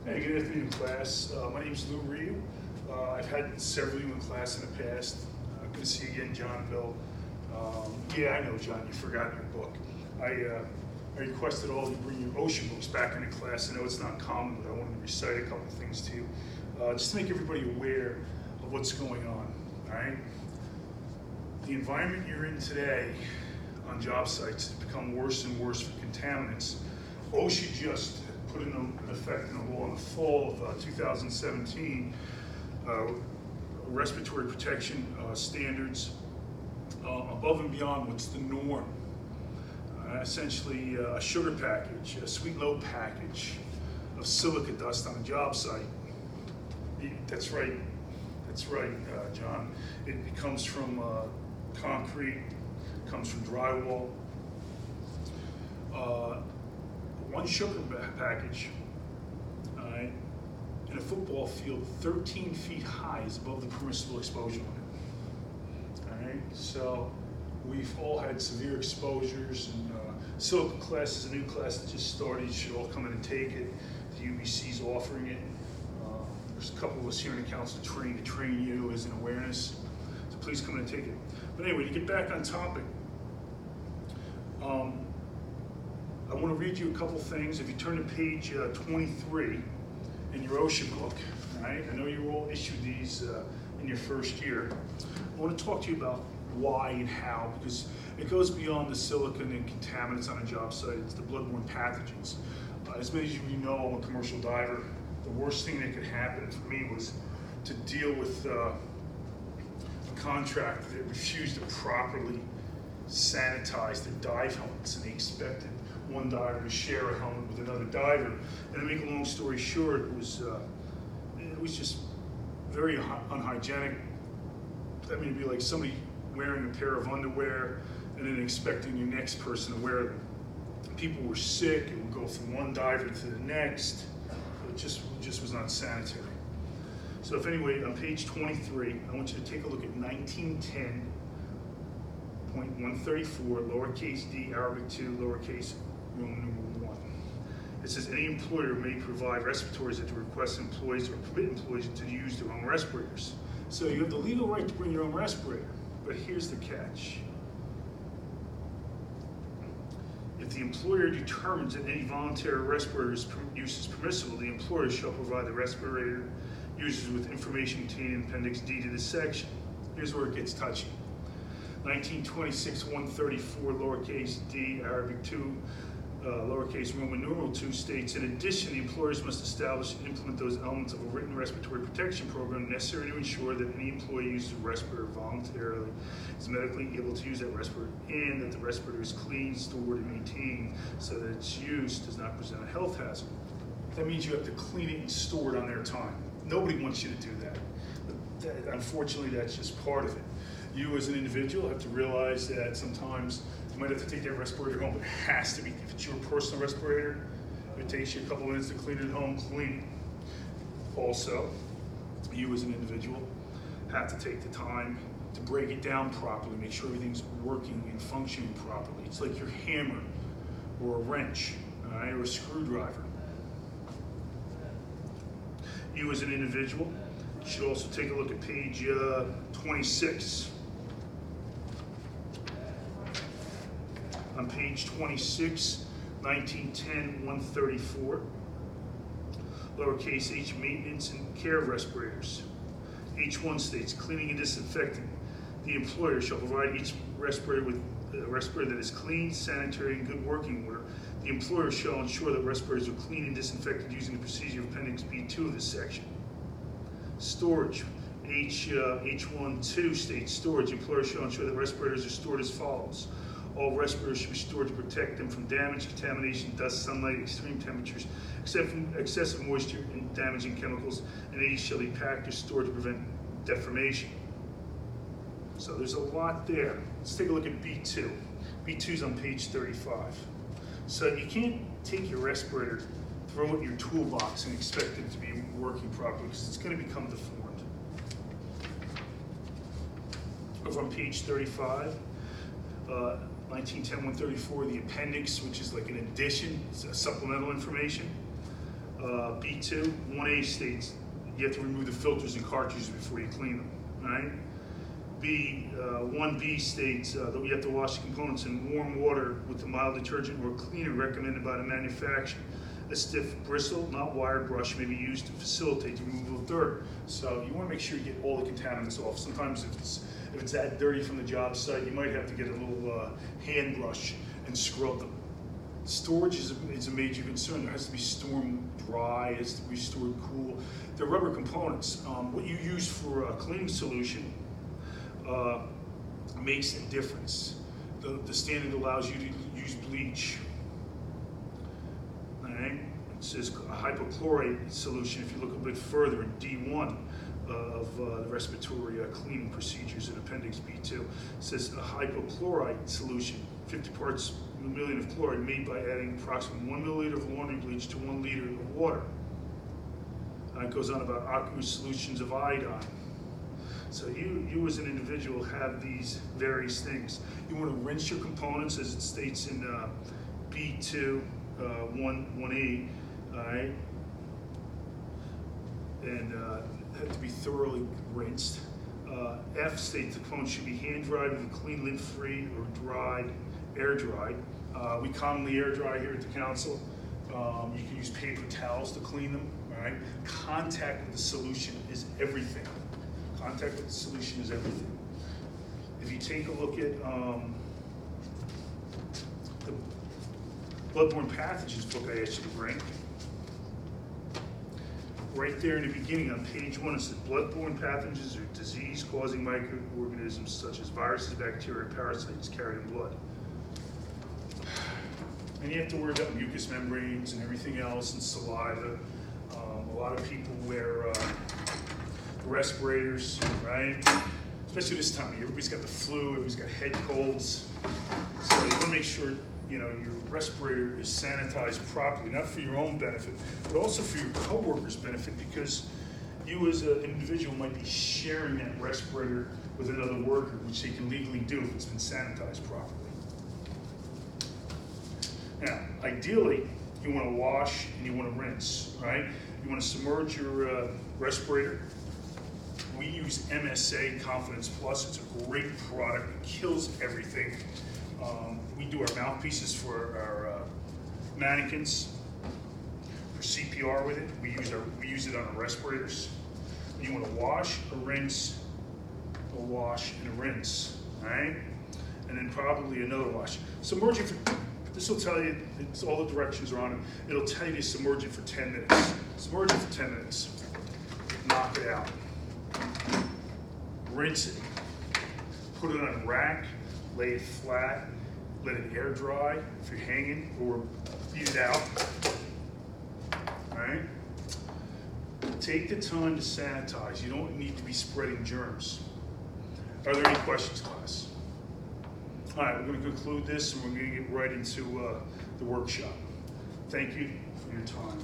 Hey, good afternoon, class. My name is Rioux. I've had several of you in class in the past. Good to see you again, John, Bill. Yeah, I know, John, you forgot your book. I requested all of you bring your ocean books back into class. I know it's not common, but I wanted to recite a couple of things to you, just to make everybody aware of what's going on, all right? The environment you're in today on job sites has become worse and worse for contaminants. OSHA just put in effect in the law in the fall of 2017 respiratory protection standards above and beyond what's the norm. Essentially a sugar package, a sweet low package of silica dust on a job site. That's right, John. It comes from concrete, comes from drywall. One sugar package in a football field 13 feet high is above the permissible exposure limit. All right, so we've all had severe exposures, and silica class is a new class that just started. You should all come in and take it. The UBC's offering it. There's a couple of us here in the council training to train you as an awareness, so please come in and take it. But anyway, to get back on topic, I want to read you a couple things. If you turn to page 23 in your OSHA book, right? I know you were all issued these in your first year. I want to talk to you about why and how, because it goes beyond the silicon and contaminants on a job site. It's the bloodborne pathogens. As many of you know, I'm a commercial diver. The worst thing that could happen for me was to deal with a contractor that refused to properly sanitize their dive helmets, and they expected one diver to share a helmet with another diver. And to make a long story short, it was just very unhygienic. I mean, it'd be like somebody wearing a pair of underwear and then expecting your next person to wear them. People were sick. It would go from one diver to the next. It just was not sanitary. So if anyway, on page 23, I want you to take a look at 1910.134, lowercase d, Arabic 2, lowercase Roman numeral 1. It says any employer may provide respirators at the request of employees or permit employees to use their own respirators. So you have the legal right to bring your own respirator, but here's the catch. If the employer determines that any voluntary respirator use is permissible, the employer shall provide the respirator users with information contained in Appendix D to this section. Here's where it gets touchy. 1926.134, lowercase d, Arabic 2, lowercase Roman numeral 2 states, in addition, the employers must establish and implement those elements of a written respiratory protection program necessary to ensure that any employee uses a respirator voluntarily is medically able to use that respirator, and that the respirator is clean, stored, and maintained so that its use does not present a health hazard. That means you have to clean it and store it on their time. Nobody wants you to do that. But unfortunately, that's just part of it. You as an individual have to realize that sometimes you might have to take that respirator home, but it has to be, if it's your personal respirator, if it takes you a couple minutes to clean it at home, clean it. Also, you as an individual have to take the time to break it down properly, make sure everything's working and functioning properly. It's like your hammer or a wrench, all right, or a screwdriver. You as an individual should also take a look at page 26. On page 26, 1910.134, lowercase h, maintenance and care of respirators. H1 states, cleaning and disinfecting. The employer shall provide each respirator with a respirator that is clean, sanitary, and good working order. The employer shall ensure that respirators are clean and disinfected using the procedure of Appendix B2 of this section. Storage. H1.2 states storage. The employer shall ensure that respirators are stored as follows. All respirators should be stored to protect them from damage, contamination, dust, sunlight, extreme temperatures, except from excessive moisture and damaging chemicals, and these shall be packed or stored to prevent deformation. So there's a lot there. Let's take a look at B2. B2 is on page 35. So you can't take your respirator, throw it in your toolbox, and expect it to be working properly, because it's going to become deformed. Over on page 35, 1910.134, the appendix, which is like an addition, it's supplemental information. B2, 1A states you have to remove the filters and cartridges before you clean them, right? 1B states that you have to wash the components in warm water with a mild detergent or cleaner recommended by the manufacturer. A stiff bristle, not wired brush, may be used to facilitate the removal of dirt. So you want to make sure you get all the contaminants off. Sometimes if it's that dirty from the job site, you might have to get a little hand brush and scrub them. Storage is a major concern. There has to be storm dry, it has to be stored cool. The rubber components, what you use for a cleaning solution makes a difference. The standard allows you to use bleach. It says a hypochlorite solution if you look a bit further in D1 of the respiratory cleaning procedures in Appendix B2. It says a hypochlorite solution, 50 parts per million of chloride, made by adding approximately 1 milliliter of laundry bleach to 1 liter of water. And it goes on about aqueous solutions of iodine. So you as an individual have these various things. You want to rinse your components as it states in B2, 1A, all right? And have to be thoroughly rinsed. F states the components should be hand dried with a clean lint free or dried, air dried. We commonly air dry here at the council. You can use paper towels to clean them, all right? Contact with the solution is everything. Contact with the solution is everything. If you take a look at the bloodborne pathogens book I asked you to bring, right there in the beginning on page 1, it says bloodborne pathogens are disease-causing microorganisms such as viruses, bacteria, parasites carried in blood. And you have to worry about mucous membranes and everything else and saliva. A lot of people wear respirators, right? Especially this time of year. Everybody's got the flu, everybody's got head colds. So you want to make sure your respirator is sanitized properly, not for your own benefit, but also for your coworkers' benefit, because you as an individual might be sharing that respirator with another worker, which they can legally do if it's been sanitized properly. Now, ideally, you want to wash and you want to rinse, right? You want to submerge your respirator. We use MSA Confidence Plus. It's a great product. It kills everything. We do our mouthpieces for our mannequins for CPR with it. We use it on our respirators. You want to wash, a rinse, a wash, and a rinse, all right? And then probably another wash. Submerge it for, this will tell you, it's, all the directions are on it. It'll tell you to submerge it for 10 minutes. Submerge it for 10 minutes. Knock it out. Rinse it. Put it on a rack, lay it flat, let it air dry if you're hanging, or beat it out. All right? Take the time to sanitize. You don't need to be spreading germs. Are there any questions, class? All right, we're going to conclude this and we're going to get right into the workshop. Thank you for your time.